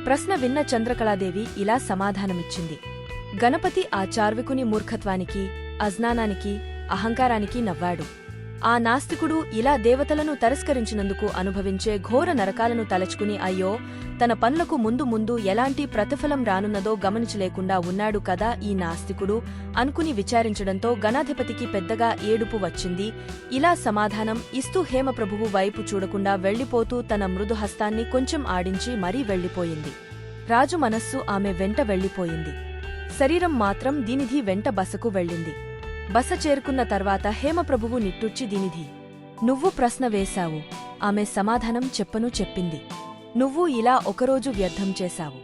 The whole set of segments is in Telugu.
ప్రశ్న విన్న చంద్రకళాదేవి ఇలా సమాధానమిచ్చింది. గణపతి ఆ చార్వికుని మూర్ఖత్వానికి, అజ్ఞానానికి, అహంకారానికి నవ్వాడు. ఆ నాస్తికుడు ఇలా దేవతలను తిరస్కరించినందుకు అనుభవించే ఘోర నరకాలను తలచుకుని అయ్యో, తన పనులకు ముందు ముందు ఎలాంటి ప్రతిఫలం రానున్నదో గమనించలేకుండా ఉన్నాడు కదా ఈ నాస్తికుడు అనుకుని విచారించడంతో గణాధిపతికి పెద్దగా ఏడుపు వచ్చింది. ఇలా సమాధానం ఇస్తూ హేమప్రభువు వైపు చూడకుండా వెళ్లిపోతూ తన మృదుహస్తాన్ని కొంచెం ఆడించి మరీ వెళ్లిపోయింది. రాజు మనస్సు ఆమె వెంట వెళ్లిపోయింది. శరీరం మాత్రం దీనిధి వెంట బసకు వెళ్ళింది. బస చేరుకున్న తర్వాత హేమప్రభువు నిట్టూర్చి దీనిధి, నువ్వు ప్రశ్న వేశావు, ఆమె సమాధానం చెప్పింది. నువ్వు ఇలా ఒకరోజు వ్యర్థం చేశావు.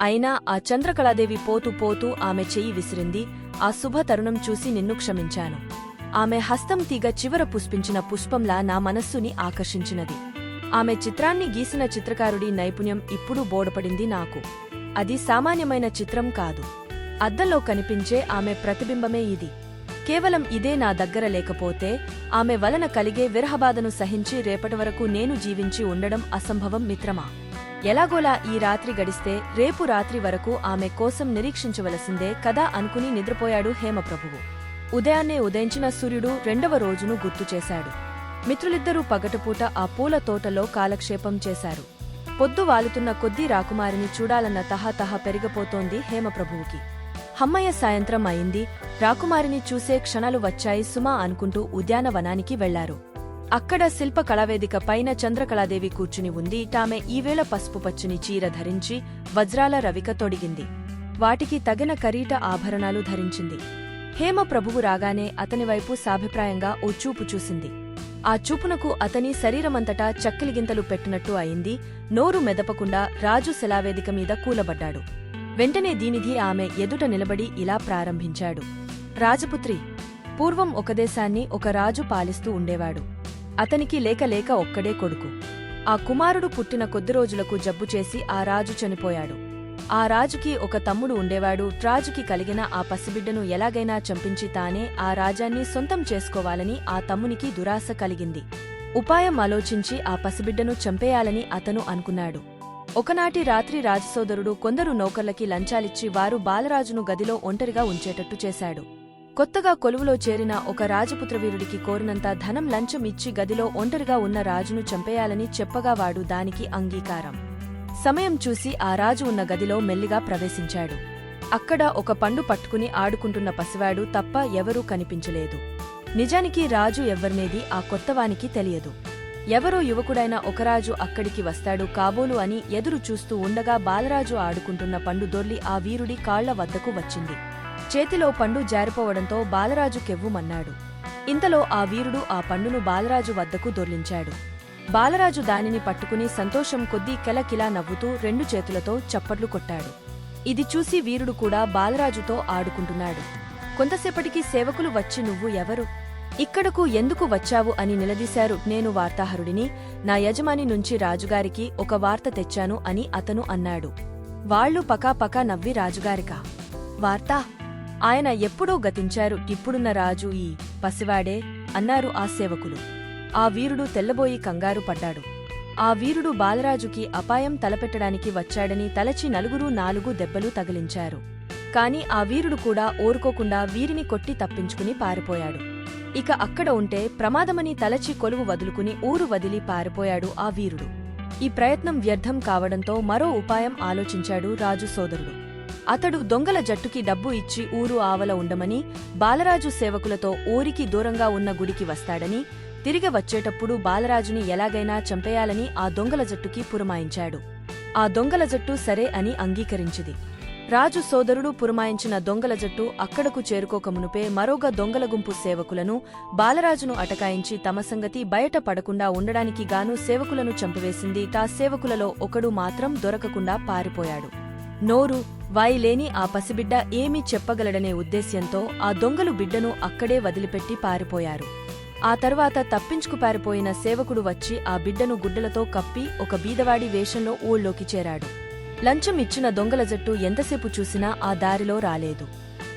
అయినా ఆ చంద్రకళాదేవి పోతూ పోతూ ఆమె చెయ్యి విసిరింది. ఆ శుభ తరుణం చూసి నిన్ను క్షమించాను. ఆమె హస్తం తీగ చివర పుష్పించిన పుష్పంలా నా మనస్సుని ఆకర్షించినది. ఆమె చిత్రాన్ని గీసిన చిత్రకారుడి నైపుణ్యం ఇప్పుడు బోధపడింది నాకు. అది సామాన్యమైన చిత్రం కాదు. అద్దంలో కనిపించే ఆమె ప్రతిబింబమే ఇది. కేవలం ఇదే నా దగ్గర లేకపోతే ఆమె వలన కలిగే విరహబాధను సహించి రేపటి వరకు నేను జీవించి ఉండడం అసంభవం మిత్రమా. ఎలాగోలా ఈ రాత్రి గడిస్తే రేపు రాత్రి వరకు ఆమె కోసం నిరీక్షించవలసిందే కదా అనుకుని నిద్రపోయాడు హేమప్రభువు. ఉదయాన్నే ఉదయించిన సూర్యుడు రెండవ రోజును గుర్తుచేశాడు. మిత్రులిద్దరూ పగటపూట ఆ పూల తోటలో కాలక్షేపం చేశారు. పొద్దు వాలుతున్న కొద్దీ రాకుమారిని చూడాలన్న తహతహ పెరిగిపోతోంది హేమప్రభువుకి. హమ్మయ్య, సాయంత్రం అయింది, రాకుమారిని చూసే క్షణాలు వచ్చాయి సుమా అనుకుంటూ ఉద్యానవనానికి వెళ్లారు. అక్కడ శిల్ప కళావేదిక పైన చంద్రకళాదేవి కూర్చుని ఉంది. టామె ఈవేళ పసుపు పచ్చుని చీర ధరించి వజ్రాల రవిక తొడిగింది. వాటికి తగిన కరీట ఆభరణాలు ధరించింది. హేమప్రభువు రాగానే అతనివైపు సాభిప్రాయంగా ఓ చూపు చూసింది. ఆ చూపునకు అతని శరీరమంతటా చక్కిలిగింతలు పెట్టినట్టు అయింది. నోరు మెదపకుండా రాజు శిలావేదిక మీద కూలబడ్డాడు. వెంటనే దీనిధి ఆమె ఎదుట నిలబడి ఇలా ప్రారంభించాడు. రాజపుత్రి, పూర్వం ఒక దేశాన్ని ఒక రాజు పాలిస్తూ ఉండేవాడు. అతనికి లేక లేక ఒక్కడే కొడుకు. ఆ కుమారుడు పుట్టిన కొద్ది రోజులకు జబ్బుచేసి ఆ రాజు చనిపోయాడు. ఆ రాజుకి ఒక తమ్ముడు ఉండేవాడు. రాజుకి కలిగిన ఆ పసిబిడ్డను ఎలాగైనా చంపించి తానే ఆ రాజ్యాన్ని సొంతం చేసుకోవాలని ఆ తమ్మునికి దురాశ కలిగింది. ఉపాయం ఆలోచించి ఆ పసిబిడ్డను చంపేయాలని అతను అనుకున్నాడు. ఒకనాటి రాత్రి రాజసోదరుడు కొందరు నౌకర్లకి లంచాలిచ్చి వారు బాలరాజును గదిలో ఒంటరిగా ఉంచేటట్టు చేశాడు. కొత్తగా కొలువులో చేరిన ఒక రాజపుత్రవీరుడికి కోరినంత ధనం లంచం ఇచ్చి గదిలో ఒంటరిగా ఉన్న రాజును చంపేయాలని చెప్పగా వాడు దానికి అంగీకారం. సమయం చూసి ఆ రాజు ఉన్న గదిలో మెల్లిగా ప్రవేశించాడు. అక్కడ ఒక పండు పట్టుకుని ఆడుకుంటున్న పసివాడు తప్ప ఎవరూ కనిపించలేదు. నిజానికి రాజు ఎవ్వరినేది ఆ కొత్తవానికి తెలియదు. ఎవరో యువకుడైన ఒకరాజు అక్కడికి వస్తాడు కాబోలు అని ఎదురు చూస్తూ ఉండగా బాలరాజు ఆడుకుంటున్న పండు దొర్లి ఆ వీరుడి కాళ్ల వద్దకు వచ్చింది. చేతిలో పండు జారిపోవడంతో బాలరాజు కెవ్వుమన్నాడు. ఇంతలో ఆ వీరుడు ఆ పండును బాలరాజు వద్దకు దొర్లించాడు. బాలరాజు దానిని పట్టుకుని సంతోషం కొద్దీ కెలకిలా నవ్వుతూ రెండు చేతులతో చప్పట్లు కొట్టాడు. ఇది చూసి వీరుడు కూడా బాలరాజుతో ఆడుకుంటున్నాడు. కొంతసేపటికి సేవకులు వచ్చి నువ్వు ఎవరు? ఇక్కడకు ఎందుకు వచ్చావు అని నిలదీశారు. నేను వార్తాహరుడిని. నా యజమాని నుంచి రాజుగారికి ఒక వార్త తెచ్చాను అని అతను అన్నాడు. వాళ్లు పకాపకా నవ్వి రాజుగారికా వార్తా? ఆయన ఎప్పుడో గతించారు. ఇప్పుడున్న రాజు ఈ పసివాడే అన్నారు ఆ సేవకులు. ఆ వీరుడు తెల్లబోయి కంగారు పడ్డాడు. ఆ వీరుడు బాలరాజుకి అపాయం తలపెట్టడానికి వచ్చాడని తలచి నలుగురు 4 దెబ్బలు తగిలించారు. కాని ఆ వీరుడు కూడా ఓరుకోకుండా వీరిని కొట్టి తప్పించుకుని పారిపోయాడు. ఇక అక్కడ ఉంటే ప్రమాదమని తలచి కొలువు వదులుకుని ఊరు వదిలి పారిపోయాడు ఆ వీరుడు. ఈ ప్రయత్నం వ్యర్థం కావడంతో మరో ఉపాయం ఆలోచించాడు రాజు సోదరుడు. అతడు దొంగల జట్టుకి డబ్బు ఇచ్చి ఊరు ఆవల ఉండమని, బాలరాజు సేవకులతో ఊరికి దూరంగా ఉన్న గుడికి వస్తాడని, తిరిగి వచ్చేటప్పుడు బాలరాజుని ఎలాగైనా చంపేయాలని ఆ దొంగల జట్టుకి పురమాయించాడు. ఆ దొంగల జట్టు సరే అని అంగీకరించింది. రాజు సోదరుడు పురమాయించిన దొంగల జట్టు అక్కడకు చేరుకోకమునుపే మరోగా దొంగల గుంపు సేవకులను, బాలరాజును అటకాయించి తమ సంగతి బయట పడకుండా ఉండడానికి గాను సేవకులను చంపివేసింది. తా సేవకులలో ఒకడు మాత్రం దొరకకుండా పారిపోయాడు. నోరు వాయిలేని ఆ పసిబిడ్డ ఏమీ చెప్పగలడనే ఉద్దేశ్యంతో ఆ దొంగలు బిడ్డను అక్కడే వదిలిపెట్టి పారిపోయారు. ఆ తర్వాత తప్పించుకు పారిపోయిన సేవకుడు వచ్చి ఆ బిడ్డను గుడ్డలతో కప్పి ఒక బీదవాడి వేషంలో ఊళ్ళోకి చేరాడు. లంచం ఇచ్చిన దొంగల జట్టు ఎంతసేపు చూసినా ఆ దారిలో రాలేదు.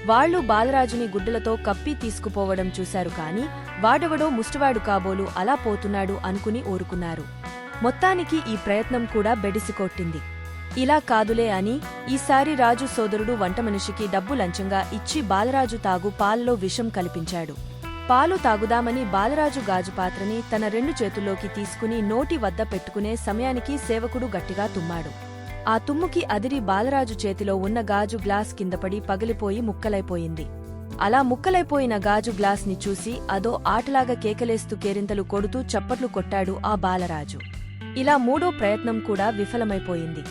వాళ్లు బాలరాజుని గుడ్డలతో కప్పి తీసుకుపోవడం చూశారు కాని వాడెవడో ముష్టివాడు కాబోలు అలా పోతున్నాడు అనుకుని ఊరుకున్నారు. మొత్తానికి ఈ ప్రయత్నం కూడా బెడిసికొట్టింది. ఇలా కాదులే అని ఈసారి రాజు సోదరుడు వంటమనిషికి డబ్బు లంచంగా ఇచ్చి బాలరాజు తాగు పాలలో విషం కల్పించాడు. పాలు తాగుదామని బాలరాజు గాజుపాత్రని తన 2 చేతుల్లోకి తీసుకుని నోటి వద్ద పెట్టుకునే సమయానికి సేవకుడు గట్టిగా తుమ్మాడు. ఆ తుమ్ముకి అదిరి బాలరాజు చేతిలో ఉన్న గాజు గ్లాస్ కిందపడి పగిలిపోయి ముక్కలైపోయింది. అలా ముక్కలైపోయిన గాజు గ్లాస్ ని చూసి అదో ఆటలాగా కేకలేస్తూ కేరింతలు కొడుతూ చప్పట్లు కొట్టాడు ఆ బాలరాజు. ఇలా 3వ ప్రయత్నం కూడా విఫలమైపోయింది.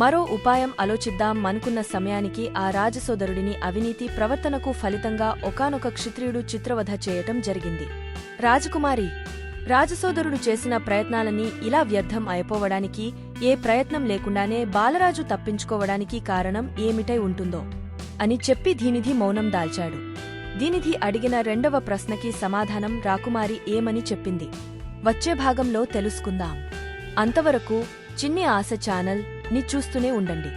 మరో ఉపాయం ఆలోచిద్దాం అనుకున్న సమయానికి ఆ రాజసోదరుడిని అవినీతి ప్రవర్తనకు ఫలితంగా ఒకానొక క్షత్రియుడు చిత్రవధ చేయటం జరిగింది. రాజకుమారి, రాజసోదరుడు చేసిన ప్రయత్నాలన్నీ ఇలా వ్యర్థం అయిపోవడానికి, ఏ ప్రయత్నం లేకుండానే బాలరాజు తప్పించుకోవడానికి కారణం ఏమిటై ఉంటుందో అని చెప్పి దీనిధి మౌనం దాల్చాడు. దీనిధి అడిగిన 2వ ప్రశ్నకి సమాధానం రాకుమారి ఏమని చెప్పింది వచ్చే భాగంలో తెలుసుకుందాం. అంతవరకు చిన్ని ఆశ ఛానల్ ని చూస్తూనే ఉండండి.